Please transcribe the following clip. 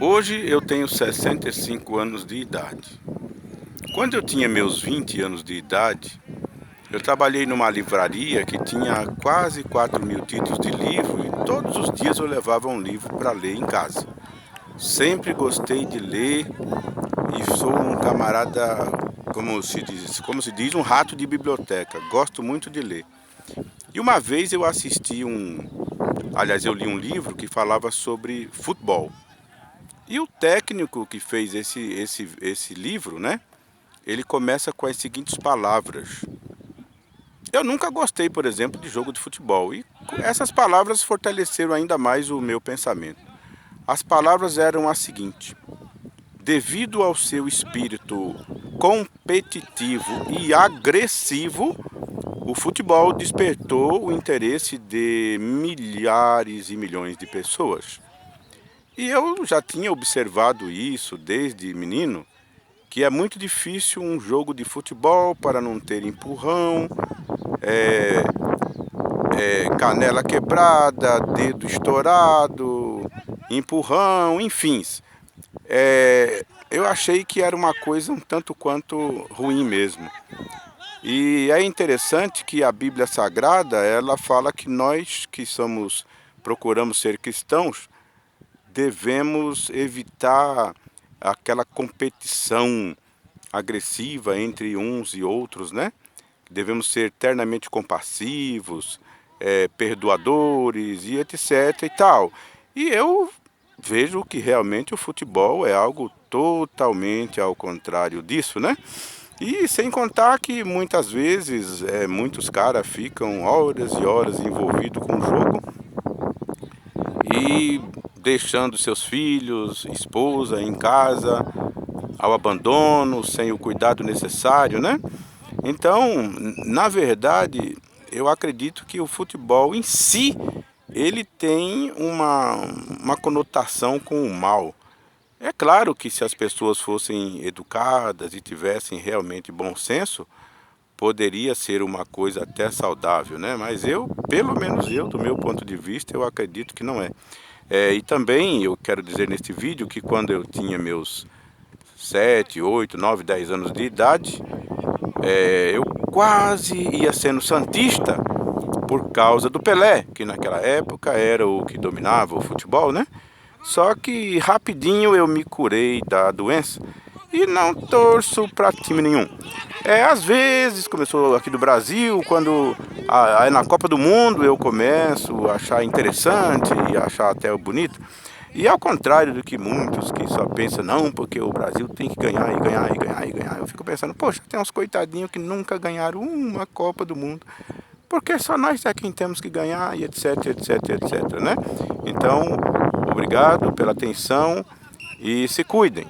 Hoje eu tenho 65 anos de idade. Quando eu tinha meus 20 anos de idade, eu trabalhei numa livraria que tinha quase 4.000 títulos de livro e todos os dias eu levava um livro para ler em casa. Sempre gostei de ler e sou um camarada, como se diz, um rato de biblioteca. Gosto muito de ler. E uma vez eu li um livro que falava sobre futebol. E o técnico que fez esse livro, né? Ele começa com as seguintes palavras. Eu nunca gostei, por exemplo, de jogo de futebol. E essas palavras fortaleceram ainda mais o meu pensamento. As palavras eram as seguintes. Devido ao seu espírito competitivo e agressivo, o futebol despertou o interesse de milhares e milhões de pessoas. E eu já tinha observado isso desde menino, que é muito difícil um jogo de futebol para não ter empurrão, canela quebrada, dedo estourado, empurrão, enfim. Eu achei que era uma coisa um tanto quanto ruim mesmo. E é interessante que a Bíblia Sagrada, ela fala que nós que procuramos ser cristãos, devemos evitar aquela competição agressiva entre uns e outros, né? Devemos ser eternamente compassivos, perdoadores e etc e tal. E eu vejo que realmente o futebol é algo totalmente ao contrário disso, né? E sem contar que muitas vezes muitos caras ficam horas e horas envolvidos com o jogo e deixando seus filhos, esposa em casa, ao abandono, sem o cuidado necessário, né? Então, na verdade, eu acredito que o futebol em si, ele tem uma conotação com o mal. É claro que se as pessoas fossem educadas e tivessem realmente bom senso, poderia ser uma coisa até saudável, né? Mas pelo menos eu, do meu ponto de vista, eu acredito que não é. E também eu quero dizer neste vídeo que quando eu tinha meus 7, 8, 9, 10 anos de idade, eu quase ia sendo santista por causa do Pelé, que naquela época era o que dominava o futebol, né? Só que rapidinho eu me curei da doença e não torço para time nenhum. Às vezes, começou aqui do Brasil, quando aí na Copa do Mundo eu começo a achar interessante e achar até bonito. E ao contrário do que muitos que só pensam, não, porque o Brasil tem que ganhar e ganhar e ganhar e ganhar. Eu fico pensando, poxa, tem uns coitadinhos que nunca ganharam uma Copa do Mundo. Porque só nós é quem temos que ganhar e etc, etc, etc, né? Então, obrigado pela atenção e se cuidem.